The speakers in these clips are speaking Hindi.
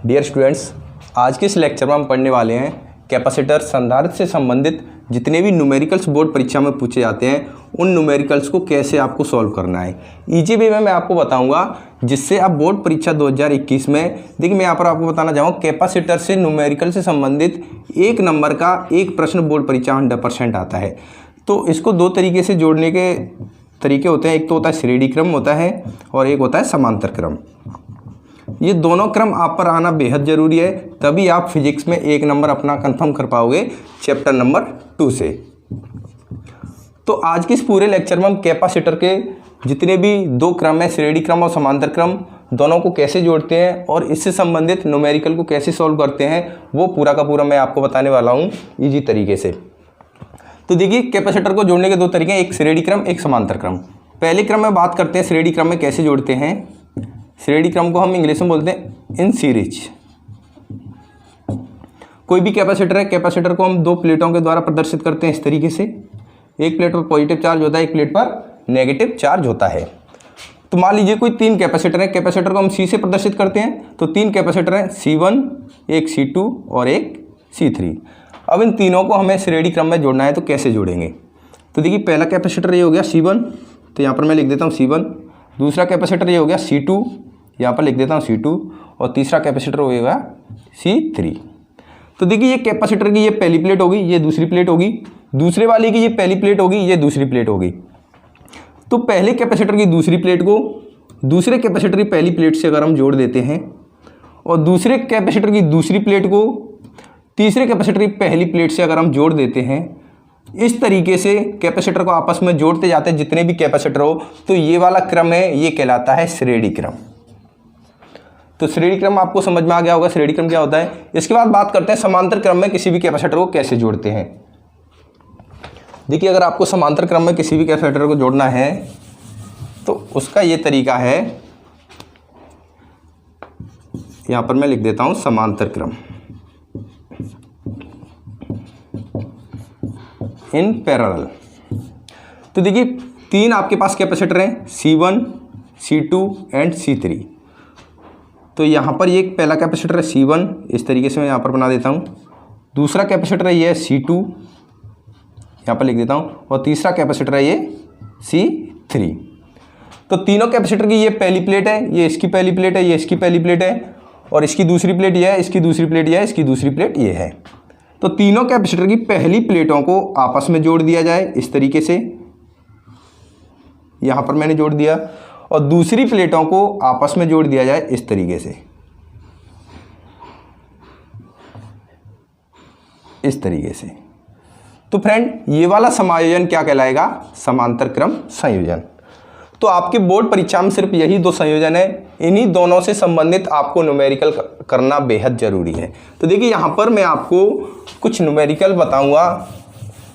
डियर स्टूडेंट्स, आज के इस लेक्चर में हम पढ़ने वाले हैं कैपेसिटर संधारित्र से संबंधित जितने भी न्यूमेरिकल्स बोर्ड परीक्षा में पूछे जाते हैं उन न्यूमेरिकल्स को कैसे आपको सॉल्व करना है। इजी वे में मैं आपको बताऊंगा जिससे आप बोर्ड परीक्षा 2021 में देखिए मैं यहाँ पर आपको बताना चाहूँगा कैपेसिटर से न्यूमेरिकल से संबंधित एक नंबर का एक प्रश्न बोर्ड परीक्षा 100% आता है। तो इसको दो तरीके से जोड़ने के तरीके होते हैं, एक तो होता है श्रेणी क्रम होता है और एक होता है समांतर क्रम। ये दोनों क्रम आप पर आना बेहद ज़रूरी है, तभी आप फिजिक्स में एक नंबर अपना कंफर्म कर पाओगे चैप्टर नंबर 2 से। तो आज के इस पूरे लेक्चर में हम कैपेसिटर के जितने भी दो क्रम है, श्रेणी क्रम और समांतर क्रम, दोनों को कैसे जोड़ते हैं और इससे संबंधित न्यूमेरिकल को कैसे सॉल्व करते हैं वो पूरा का पूरा मैं आपको बताने वाला हूँ ईजी तरीके से। तो देखिए कैपेसिटर को जोड़ने के दो तरीके हैं, एक श्रेणी क्रम एक समांतर क्रम। पहले क्रम में बात करते हैं श्रेणी क्रम में कैसे जोड़ते हैं। श्रेणी क्रम को हम इंग्लिश में बोलते हैं इन सीरीज। कोई भी कैपेसिटर है, कैपेसिटर को हम दो प्लेटों के द्वारा प्रदर्शित करते हैं इस तरीके से। एक प्लेट पर पॉजिटिव चार्ज होता है, एक प्लेट पर नेगेटिव चार्ज होता है। तो मान लीजिए कोई तीन कैपेसिटर है, कैपेसिटर को हम सी से प्रदर्शित करते हैं। तो तीन कैपेसिटर हैं, C1, एक C2 और एक C3। अब इन तीनों को हमें श्रेणी क्रम में जोड़ना है, तो कैसे जोड़ेंगे। तो देखिए पहला कैपेसिटर ये हो गया C1, तो यहाँ पर मैं लिख देता हूँ C1। दूसरा कैपेसिटर ये हो गया C2, यहाँ पर लिख देता हूँ C2। और तीसरा कैपेसिटर हो गया C3। तो देखिए ये कैपेसिटर की ये पहली प्लेट होगी, ये दूसरी प्लेट होगी, दूसरे वाले की ये पहली प्लेट होगी, ये दूसरी प्लेट होगी। तो पहले कैपेसिटर की दूसरी प्लेट को दूसरे कैपेसिटर की पहली प्लेट से अगर हम जोड़ देते हैं और दूसरे कैपेसिटर की दूसरी प्लेट को तीसरे कैपेसिटर की पहली प्लेट से अगर हम जोड़ देते हैं, इस तरीके से कैपेसिटर को आपस में जोड़ते जाते हैं जितने भी कैपेसिटर हो, तो ये वाला क्रम है, ये कहलाता है श्रेणी क्रम। तो श्रेणी क्रम आपको समझ में आ गया होगा श्रेणी क्रम क्या होता है। इसके बाद बात करते हैं समांतर क्रम में किसी भी कैपेसिटर को कैसे जोड़ते हैं। देखिए अगर आपको समांतर क्रम में किसी भी कैपेसिटर को जोड़ना है तो उसका ये तरीका है, यहाँ पर मैं लिख देता हूँ समांतर क्रम इन पैरेलल। तो देखिए तीन आपके पास कैपेसिटर हैं, C1, C2 एंड C3। तो यहाँ पर ये पहला कैपेसिटर है C1, इस तरीके से मैं यहाँ पर बना देता हूँ। दूसरा कैपेसिटर है ये C2, यहाँ पर लिख देता हूँ। और तीसरा कैपेसिटर है ये C3। तो तीनों कैपेसिटर की ये पहली प्लेट है, ये इसकी पहली प्लेट है, ये इसकी पहली प्लेट है, और इसकी दूसरी प्लेट ये है, इसकी दूसरी प्लेट ये है, इसकी दूसरी प्लेट ये है। तो तीनों कैपेसिटर की पहली प्लेटों को आपस में जोड़ दिया जाए इस तरीके से, यहाँ पर मैंने जोड़ दिया, और दूसरी प्लेटों को आपस में जोड़ दिया जाए इस तरीके से, इस तरीके से। तो फ्रेंड ये वाला समायोजन क्या कहलाएगा, समांतर क्रम संयोजन। तो आपके बोर्ड परीक्षा में सिर्फ यही दो संयोजन है, इन्हीं दोनों से संबंधित आपको न्यूमेरिकल करना बेहद ज़रूरी है। तो देखिए यहाँ पर मैं आपको कुछ न्यूमेरिकल बताऊंगा,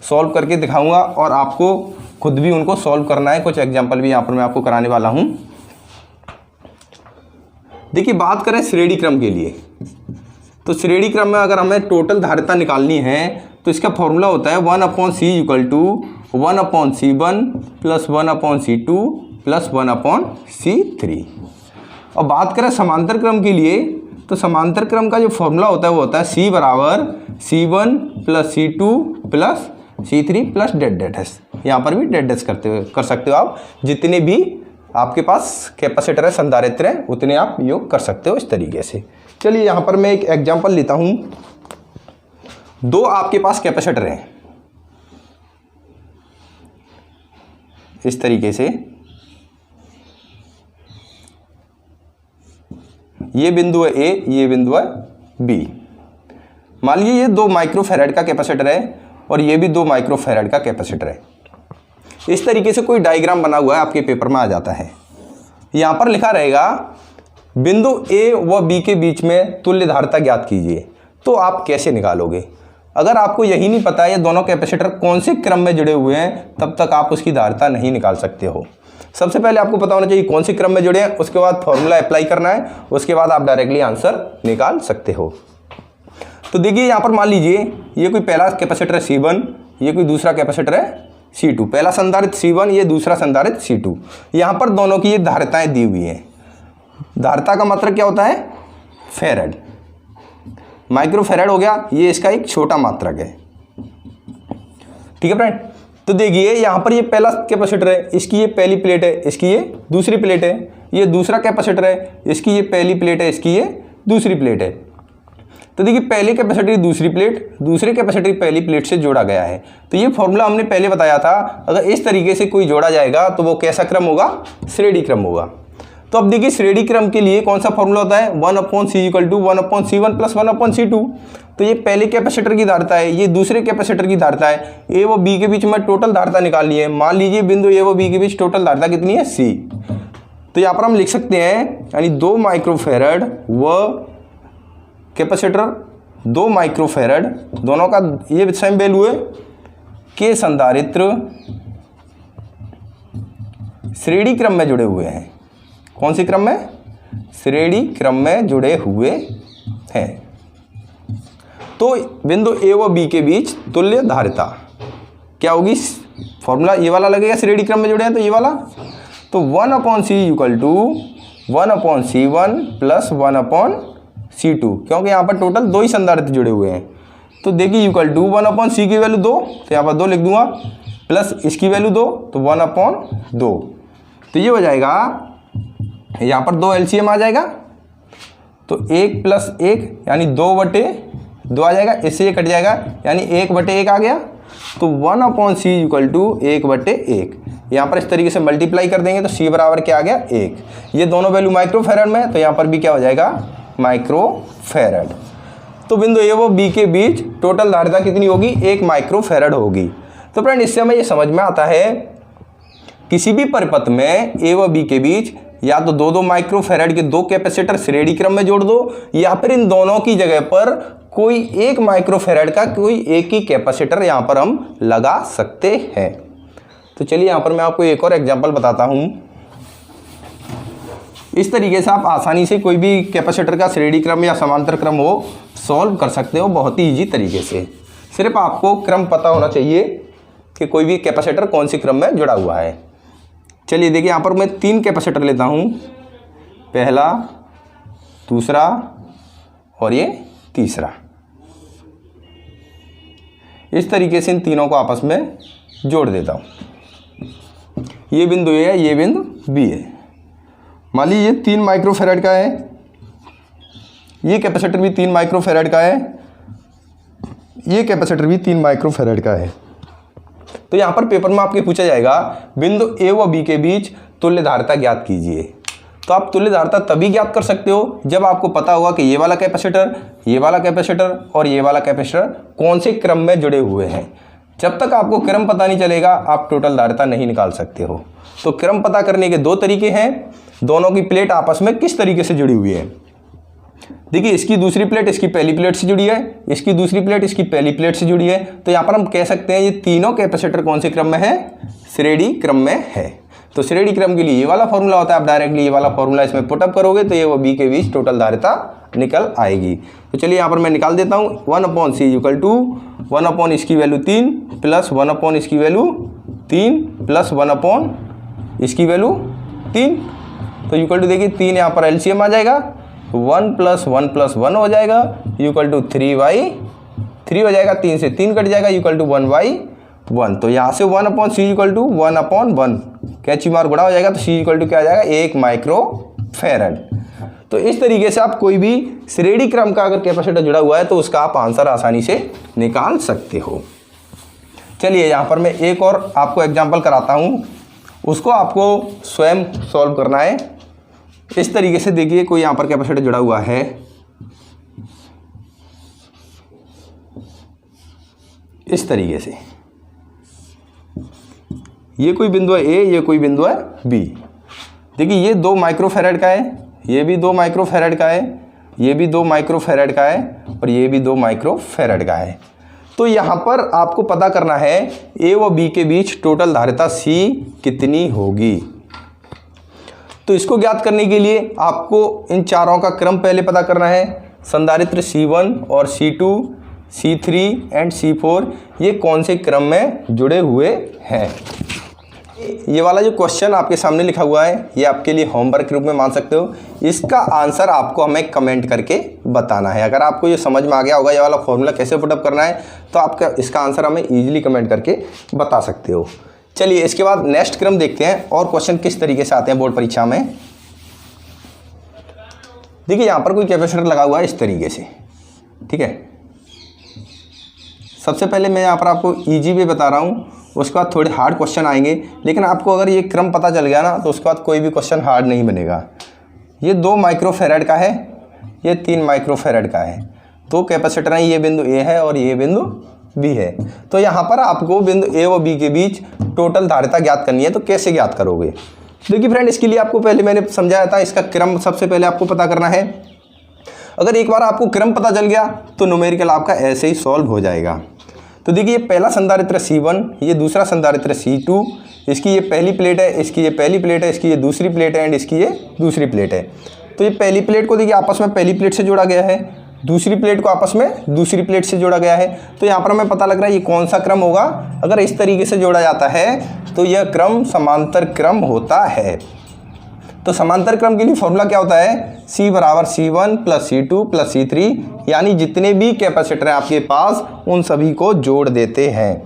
सॉल्व करके दिखाऊंगा और आपको खुद भी उनको सॉल्व करना है। कुछ एग्जांपल भी यहाँ पर मैं आपको कराने वाला हूँ। देखिए बात करें श्रेणी क्रम के लिए, तो श्रेणी क्रम में अगर हमें टोटल धारिता निकालनी है तो इसका फॉर्मूला होता है 1/C = 1/C1 + 1/C2 + 1/C3। और बात करें समांतर क्रम के लिए, तो समांतर क्रम का जो फॉर्मूला होता है वो होता है C = C1 + C2 + C3 + dash. यहाँ पर भी डैश कर सकते हो आप, जितने भी आपके पास कैपेसिटर है, संधारित्र है, उतने आप योग कर सकते हो इस तरीके से। चलिए यहाँ पर मैं एक एग्जांपल लेता हूँ। दो आपके पास कैपेसिटर हैं इस तरीके से, ये बिंदु है A, ये बिंदु है B। मान लीजिए ये 2 माइक्रोफैराड का कैपेसिटर है और ये भी 2 माइक्रोफैराड का कैपेसिटर है। इस तरीके से कोई डायग्राम बना हुआ है, आपके पेपर में आ जाता है। यहाँ पर लिखा रहेगा बिंदु A व B के बीच में तुल्य धारिता ज्ञात कीजिए। तो आप कैसे निकालोगे। अगर आपको यही नहीं पता है ये दोनों कैपेसिटर कौन से क्रम में जुड़े हुए हैं, तब तक आप उसकी धारिता नहीं निकाल सकते हो। सबसे पहले आपको पता होना चाहिए कौन से क्रम में जुड़े हैं, उसके बाद फॉर्मूला अप्लाई करना है, उसके बाद आप डायरेक्टली आंसर निकाल सकते हो। तो देखिए यहाँ पर मान लीजिए ये कोई पहला कैपेसिटर है C1, ये कोई दूसरा कैपेसिटर है C2। पहला संधारित्र C1, ये दूसरा संधारित्र C2। यहाँ पर दोनों की ये धारिताएं दी हुई हैं। धारिता का मतलब क्या होता है, फेरेड। माइक्रोफेराड हो गया, ये इसका एक छोटा मात्रक है। ठीक है फ्रेंड, तो देखिए यहाँ पर ये पहला कैपेसिटर है, इसकी ये पहली प्लेट है, इसकी ये दूसरी प्लेट है। ये दूसरा कैपेसिटर है, इसकी ये पहली प्लेट है, इसकी ये दूसरी प्लेट है। तो देखिए पहली कैपेसिटर दूसरी प्लेट, दूसरी कैपेसिटर पहली प्लेट से जोड़ा गया है। तो ये फॉर्मूला हमने पहले बताया था, अगर इस तरीके से कोई जोड़ा जाएगा तो वो कैसा क्रम होगा, श्रेणी क्रम होगा। तो अब देखिए श्रेणी क्रम के लिए कौन सा फॉर्मूला होता है, 1/c = 1/c1 + 1/c2। तो ये पहले कैपेसिटर की धारिता है, ये दूसरे कैपेसिटर की धारिता है। ए व बी के बीच में टोटल धारिता निकालनी है। मान लीजिए बिंदु ए व बी के बीच टोटल धारिता कितनी है, c। तो यहाँ पर हम लिख सकते हैं, यानी 2 माइक्रोफेरड व कैपेसिटर 2 माइक्रोफेरड, दोनों का ये सेम वैल्यू है, के संधारित्र श्रेणी क्रम में जुड़े हुए हैं। कौन सी क्रम में, श्रेणी क्रम में जुड़े हुए हैं। तो बिंदु ए व बी के बीच तुल्य धारिता क्या होगी, फॉर्मूला ये वाला लगेगा, श्रेणी क्रम में जुड़े हैं तो ये वाला। तो 1/c = 1/c1 + 1/c2, क्योंकि यहाँ पर टोटल 2 ही संधारित्र जुड़े हुए हैं। तो देखिए =1/c की वैल्यू 2, तो यहाँ पर 2 लिख दूंगा, प्लस इसकी वैल्यू 2, तो 1/2। तो ये हो जाएगा, यहाँ पर 2 LCM आ जाएगा, तो 1 + 1 यानी 2/2 आ जाएगा, इससे ये कट जाएगा, यानी 1/1 आ गया। तो 1/c = 1/1। यहाँ पर इस तरीके से मल्टीप्लाई कर देंगे तो c बराबर क्या आ गया, 1। ये दोनों वैल्यू माइक्रोफेरड में, तो यहाँ पर भी क्या हो जाएगा, माइक्रोफेरड। तो बिंदु ए व बी के बीच टोटल धारिता कितनी होगी, 1 माइक्रोफेरड होगी। तो फ्रेंड इससे हमें ये समझ में आता है, किसी भी परिपथ में ए व बी के बीच या तो 2-2 माइक्रोफेरड के 2 कैपेसिटर श्रेणी क्रम में जोड़ दो, या फिर इन दोनों की जगह पर कोई 1 माइक्रोफेरड का कोई एक ही कैपेसिटर यहाँ पर हम लगा सकते हैं। तो चलिए यहाँ पर मैं आपको एक और एग्जांपल बताता हूँ। इस तरीके से आप आसानी से कोई भी कैपेसिटर का श्रेणी क्रम या समांतर क्रम हो सॉल्व कर सकते हो बहुत ही ईजी तरीके से। सिर्फ आपको क्रम पता होना चाहिए कि कोई भी कैपेसिटर कौन सी क्रम में जुड़ा हुआ है। चलिए देखिए यहाँ पर मैं 3 कैपेसिटर लेता हूँ, पहला, दूसरा और ये तीसरा। इस तरीके से इन तीनों को आपस में जोड़ देता हूँ। ये बिंदु ए है, ये बिंदु बी है। मान लीजिए 3 माइक्रोफेरड का है, ये कैपेसिटर भी 3 माइक्रोफेरड का है, ये कैपेसिटर भी 3 माइक्रोफेरड का है। तो यहाँ पर पेपर में आपके पूछा जाएगा, बिंदु ए व बी के बीच तुल्य धारिता ज्ञात कीजिए। तो आप तुल्य धारिता तभी ज्ञात कर सकते हो जब आपको पता होगा कि ये वाला कैपेसिटर, ये वाला कैपेसिटर और ये वाला कैपेसिटर कौन से क्रम में जुड़े हुए हैं। जब तक आपको क्रम पता नहीं चलेगा आप टोटल धारिता नहीं निकाल सकते हो। तो क्रम पता करने के 2 तरीके हैं, दोनों की प्लेट आपस में किस तरीके से जुड़ी हुई है। देखिए इसकी दूसरी प्लेट इसकी पहली प्लेट से जुड़ी है, इसकी दूसरी प्लेट इसकी पहली प्लेट से जुड़ी है। तो यहाँ पर हम कह सकते हैं ये तीनों कैपेसिटर कौन से क्रम में है, श्रेणी क्रम में है। तो श्रेणी क्रम के लिए ये वाला फॉर्मूला होता है, आप डायरेक्टली ये वाला फॉर्मूला इसमें पुटअप करोगे तो ये वो बी के बीच टोटल धारिता निकल आएगी। तो चलिए यहाँ पर मैं निकाल देता हूँ, 1/c = 1 इसकी वैल्यू 3 प्लस 1 इसकी वैल्यू 3 प्लस 1 इसकी वैल्यू 3। तो इक्वल टू देखिए 3 यहाँ पर LCM आ जाएगा, 1 + 1 + 1 हो जाएगा, इक्वल टू 3/3 हो जाएगा, 3 से 3 कट जाएगा, इक्वल टू 1/1। तो यहाँ से 1/c = 1/1, कैची मार्क बड़ा हो जाएगा, तो c = क्या आ जाएगा, 1 माइक्रोफेरड। तो इस तरीके से आप कोई भी श्रेणी क्रम का अगर कैपेसिटर जुड़ा हुआ है तो उसका आप आंसर आसानी से निकाल सकते हो। चलिए यहाँ पर मैं एक और आपको एग्जाम्पल कराता हूँ, उसको आपको स्वयं सॉल्व करना है। इस तरीके से देखिए कोई यहाँ पर कैपेसिटर जुड़ा हुआ है, इस तरीके से ये कोई बिंदु है ए, ये कोई बिंदु है बी। देखिए ये 2 माइक्रोफेरड का है, ये भी 2 माइक्रोफेरड का है, ये भी 2 माइक्रोफेरड का है और ये भी 2 माइक्रोफेरड का है। तो यहाँ पर आपको पता करना है ए व बी के बीच टोटल धारिता C कितनी होगी। तो इसको ज्ञात करने के लिए आपको इन चारों का क्रम पहले पता करना है। संधारित्र C1 और C2, C3 एंड C4 ये कौन से क्रम में जुड़े हुए हैं। ये वाला जो क्वेश्चन आपके सामने लिखा हुआ है ये आपके लिए होमवर्क के रूप में मान सकते हो। इसका आंसर आपको हमें कमेंट करके बताना है। अगर आपको ये समझ में आ गया होगा ये वाला फॉर्मूला कैसे पुटअप करना है तो आपका इसका आंसर हमें ईजिली कमेंट करके बता सकते हो। चलिए इसके बाद नेक्स्ट क्रम देखते हैं और क्वेश्चन किस तरीके से आते हैं बोर्ड परीक्षा में। देखिए यहाँ पर कोई कैपेसिटर लगा हुआ है इस तरीके से, ठीक है। सबसे पहले मैं यहाँ पर आपको ईजी वे बता रहा हूँ, उसके बाद थोड़े हार्ड क्वेश्चन आएंगे, लेकिन आपको अगर ये क्रम पता चल गया ना तो उसके बाद कोई भी क्वेश्चन हार्ड नहीं बनेगा। ये 2 माइक्रोफेरेड का है, ये 3 माइक्रोफेरेड का है। 2 कैपेसिटर हैं, ये बिंदु ए है और ये बिंदु बी है। तो यहाँ पर आपको बिंदु ए और बी के बीच टोटल धारिता ज्ञात करनी है। तो कैसे ज्ञात करोगे? देखिए फ्रेंड, इसके लिए आपको पहले मैंने समझाया था, इसका क्रम सबसे पहले आपको पता करना है। अगर एक बार आपको क्रम पता चल गया तो न्यूमेरिकल आपका ऐसे ही सॉल्व हो जाएगा। तो देखिए ये पहला संधारित्र C1, ये दूसरा संधारित्र C2, इसकी ये पहली प्लेट है, इसकी ये पहली प्लेट है, इसकी ये दूसरी प्लेट है एंड इसकी ये दूसरी प्लेट है। तो ये पहली प्लेट को देखिए आपस में पहली प्लेट से जोड़ा गया है, दूसरी प्लेट को आपस में दूसरी प्लेट से जोड़ा गया है। तो यहाँ पर हमें पता लग रहा है ये कौन सा क्रम होगा। अगर इस तरीके से जोड़ा जाता है तो यह क्रम समांतर क्रम होता है। तो समांतर क्रम के लिए फॉर्मूला क्या होता है? C बराबर C1 plus C2 plus C3, यानी जितने भी कैपेसिटर हैं आपके पास उन सभी को जोड़ देते हैं।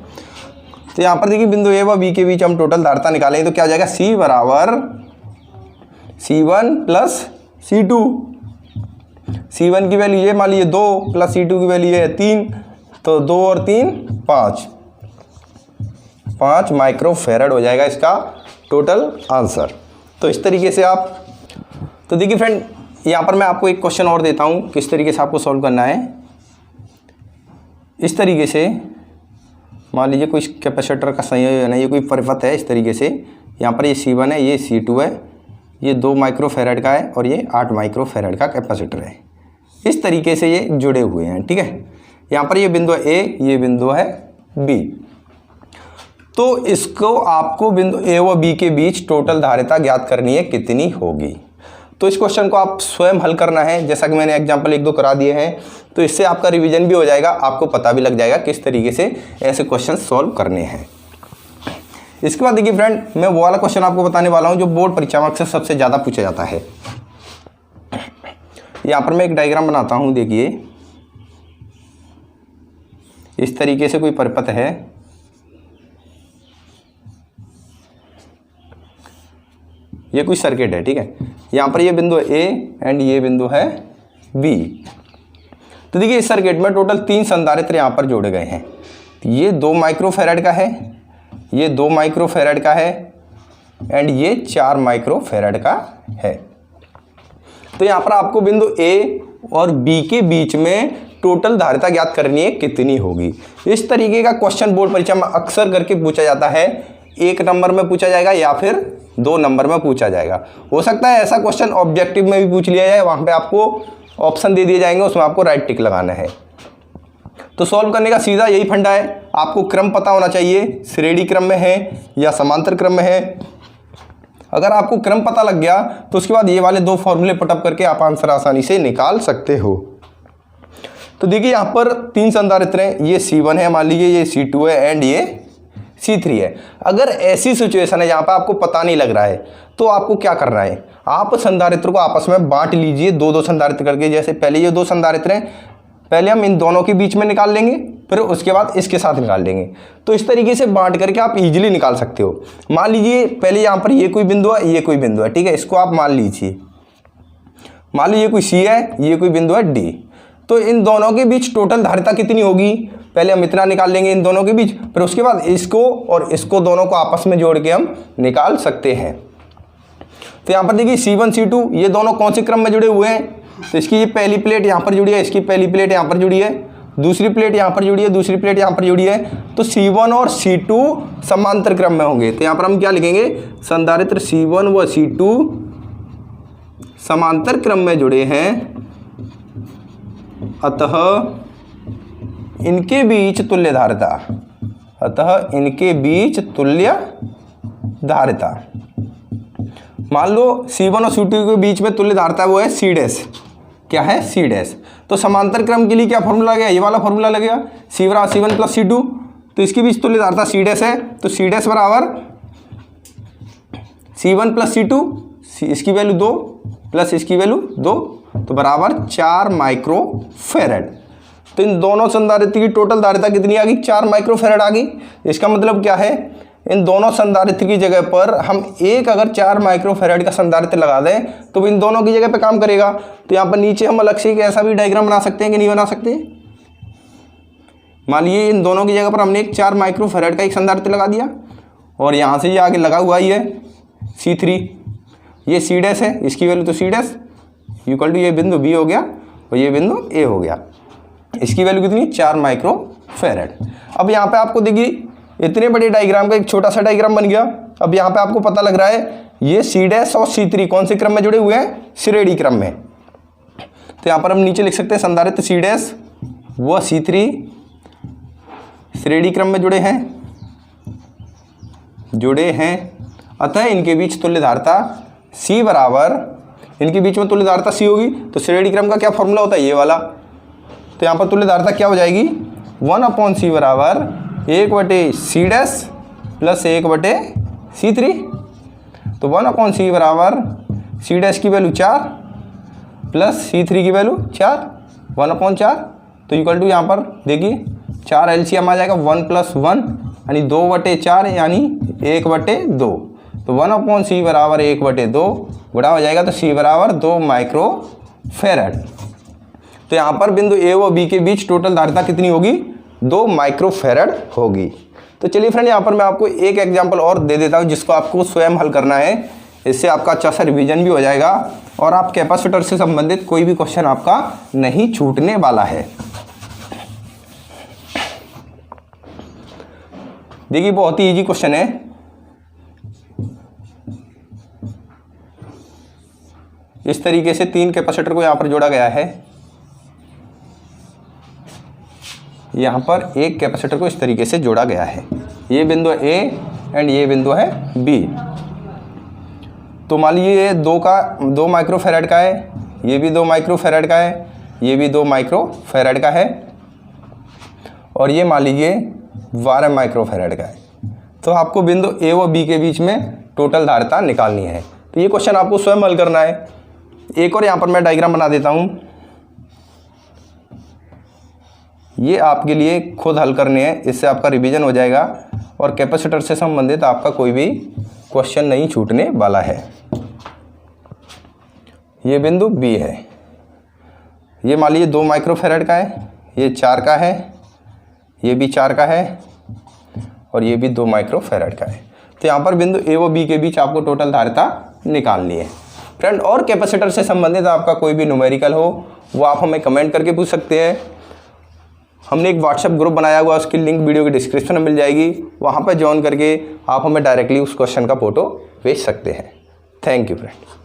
तो यहाँ पर देखिए बिंदु ए व बी के बीच हम टोटल धारिता निकालेंगे तो क्या आ जाएगा? C बराबर C1 प्लस C2। C1 की वैल्यू ये मान लीजिए 2 प्लस C2 की वैल्यू है 3, तो 2 और 3 5 माइक्रोफेरेड हो जाएगा इसका टोटल आंसर। तो इस तरीके से आप, तो देखिए फ्रेंड यहाँ पर मैं आपको एक क्वेश्चन और देता हूँ किस तरीके से आपको सॉल्व करना है। इस तरीके से मान लीजिए कोई कैपेसिटर का संयोजन है, ये कोई परिपथ है इस तरीके से। यहाँ पर ये C1 है, ये C2 है, ये 2 माइक्रोफेरेड का है और ये 8 माइक्रोफेरेड का कैपेसिटर है। इस तरीके से ये जुड़े हुए हैं, ठीक है। यहाँ पर ये बिंदु है A, ये बिंदु है B। तो इसको आपको बिंदु ए व बी के बीच टोटल धारिता ज्ञात करनी है, कितनी होगी। तो इस क्वेश्चन को आप स्वयं हल करना है, जैसा कि मैंने एग्जांपल 1-2 करा दिए हैं। तो इससे आपका रिवीजन भी हो जाएगा, आपको पता भी लग जाएगा किस तरीके से ऐसे क्वेश्चन सॉल्व करने हैं। इसके बाद देखिए फ्रेंड, मैं वो वाला क्वेश्चन आपको बताने वाला हूँ जो बोर्ड परीक्षा में अक्सर सबसे ज़्यादा पूछा जाता है। यहाँ पर मैं एक डायग्राम बनाता हूँ। देखिए इस तरीके से कोई परिपथ है, ये कोई सर्किट है, ठीक है। यहाँ पर ये बिंदु है A एंड ये बिंदु है B। तो देखिए इस सर्किट में टोटल 3 संधारित्र यहाँ पर जोड़े गए हैं। ये 2 माइक्रोफेरेड का है, ये 2 माइक्रोफेरेड का है एंड ये 4 माइक्रोफेरेड का है। तो यहाँ पर आपको बिंदु A और B के बीच में टोटल धारिता ज्ञात करनी है, कितनी होगी। इस तरीके का क्वेश्चन बोर्ड परीक्षा में अक्सर करके पूछा जाता है। 1 नंबर में पूछा जाएगा या फिर 2 नंबर में पूछा जाएगा। हो सकता है ऐसा क्वेश्चन ऑब्जेक्टिव में भी पूछ लिया जाए, वहाँ पे आपको ऑप्शन दे दिए जाएंगे, उसमें आपको राइट टिक लगाना है। तो सॉल्व करने का सीधा यही फंडा है, आपको क्रम पता होना चाहिए, श्रेणी क्रम में है या समांतर क्रम में है। अगर आपको क्रम पता लग गया तो उसके बाद ये वाले 2 फॉर्मूले पुटअप करके आप आंसर आसानी से निकाल सकते हो। तो देखिए यहाँ पर 3 संधारित्र हैं, ये C1 है मान लीजिए, ये C2 है एंड ये C3 है। अगर ऐसी सिचुएशन है जहाँ पर आपको पता नहीं लग रहा है तो आपको क्या करना है, आप संधारित्र को आपस में बांट लीजिए 2-2 संधारित्र करके। जैसे पहले ये 2 संधारित्र हैं, पहले हम इन दोनों के बीच में निकाल लेंगे, फिर उसके बाद इसके साथ निकाल लेंगे। तो इस तरीके से बांट करके आप इजीली निकाल सकते हो। मान लीजिए पहले यहाँ पर ये कोई बिंदु है, ये कोई बिंदु है, ठीक है। इसको आप मान लीजिए, मान लीजिए कोई C है, ये कोई बिंदु है D। तो इन दोनों के बीच टोटल धारिता कितनी होगी, पहले हम इतना निकाल लेंगे इन दोनों के बीच, फिर उसके बाद इसको और इसको दोनों को आपस में जोड़ के हम निकाल सकते हैं। तो यहाँ पर देखिए C1 C2 ये दोनों कौन से क्रम में जुड़े हुए हैं। तो इसकी ये पहली प्लेट यहाँ पर जुड़ी है, इसकी पहली प्लेट यहाँ पर जुड़ी है, दूसरी प्लेट यहाँ पर जुड़ी है, दूसरी प्लेट यहाँ पर जुड़ी है। तो C1 और C2 समांतर क्रम में होंगे। तो यहाँ पर हम क्या लिखेंगे, संधारित्र C1 व C2 समांतर क्रम में जुड़े हैं, अतः इनके बीच तुल्य धारिता, अतः इनके बीच तुल्य धारिता। मान लो C1 और C2 के बीच में तुल्य धारिता वो है C डैश। क्या है? C dash. तो समांतर क्रम के लिए क्या फॉर्मूला लगेगा, ये वाला फॉर्मूला लगेगा, C बराबर C1 प्लस C2। तो इसके बीच तुल्य धारिता C डैश है, तो C डैश बराबर C1 प्लस C2, इसकी वैल्यू 2 प्लस इसकी वैल्यू 2 तो बराबर 4 माइक्रो फेरेड। तो इन दोनों संधारित्र की टोटल धारिता कितनी आ गई? 4 माइक्रो फेरेड आ गई। इसका मतलब क्या है, इन दोनों संधारित्र की जगह पर हम एक अगर 4 माइक्रो फेरेड का संधारित्र लगा दें तो इन दोनों की जगह पे काम करेगा। तो यहाँ पर नीचे हम अलग से एक ऐसा भी डायग्राम बना सकते हैं कि नहीं बना सकते? मान लीजिए इन दोनों की जगह पर हमने एक 4 माइक्रो फेरेड का एक संधारित्र लगा दिया और यहाँ से ये आगे लगा हुआ ही है C3, ये C डैश है, इसकी वैल्यू तो C डैश इक्वल टू ये बिंदु B हो गया और ये बिंदु A हो गया। इसकी वैल्यू कितनी? 4 माइक्रो फेरेड। अब यहाँ पे आपको देखिए इतने बड़े डायग्राम का एक छोटा सा डायग्राम बन गया। अब यहाँ पे आपको पता लग रहा है ये C डैश और C3 कौन से क्रम में जुड़े हुए हैं? श्रेणी क्रम में। तो यहाँ पर हम नीचे लिख सकते हैं संधारित्र C डैश व C3 श्रेणी क्रम में जुड़े हैं, अतः इनके बीच तुल्य धारिता C बराबर, इनके बीच में तुल्य धारिता C होगी तो श्रेणी क्रम का क्या फॉर्मूला होता है? ये वाला। तो यहाँ पर तुल्य धारिता क्या हो जाएगी? 1/C बराबर 1/C डैश प्लस 1/C3। तो 1/C बराबर C डैश की वैल्यू 4 प्लस C3 की वैल्यू 4, 1/4 तो इक्वल टू यहाँ पर देखिए 4 LCM आ जाएगा 1 + 1 यानी 2/4 यानी 1/2। तो 1/C बराबर 1/2 गुणा हो जाएगा तो C बराबर 2 माइक्रो फेरेड। तो यहाँ पर बिंदु A व B के बीच टोटल धारिता कितनी होगी? 2 माइक्रो फेरेड होगी। तो चलिए फ्रेंड यहाँ पर मैं आपको एक एग्जाम्पल और दे देता हूँ जिसको आपको स्वयं हल करना है। इससे आपका अच्छा सा रिवीजन भी हो जाएगा और आप कैपेसिटर से संबंधित कोई भी क्वेश्चन आपका नहीं छूटने वाला है। देखिए बहुत ही इजी क्वेश्चन है। इस तरीके से 3 कैपेसिटर को यहाँ पर जोड़ा गया है। यहाँ पर एक कैपेसिटर को इस तरीके से जोड़ा गया है। ये बिंदु A एंड ये बिंदु है B। तो मान लीजिए ये 2 माइक्रो फेरेड का है, ये भी 2 माइक्रो फेरेड का है, ये भी 2 माइक्रो फेरेड का है और ये मान लीजिए 12 माइक्रो फेरेड का है। तो आपको बिंदु A व B के बीच में टोटल धारिता निकालनी है। तो ये क्वेश्चन आपको स्वयं हल करना है। एक और यहाँ पर मैं डायग्राम बना देता हूँ, ये आपके लिए खुद हल करने हैं, इससे आपका रिवीजन हो जाएगा और कैपेसिटर से संबंधित आपका कोई भी क्वेश्चन नहीं छूटने वाला है। ये बिंदु B है, ये मान लीजिए 2 माइक्रो फेरेड का है, ये 4 का है, ये भी 4 का है और ये भी 2 माइक्रो फेरेड का है। तो यहाँ पर बिंदु A व B के बीच आपको टोटल धारिता निकालनी है फ्रेंड। और कैपेसिटर से संबंधित आपका कोई भी न्यूमेरिकल हो वो आप हमें कमेंट करके पूछ सकते हैं। हमने एक व्हाट्सएप ग्रुप बनाया हुआ, उसकी लिंक वीडियो के डिस्क्रिप्शन में मिल जाएगी, वहाँ पर ज्वाइन करके आप हमें डायरेक्टली उस क्वेश्चन का फोटो भेज सकते हैं। Thank you friends.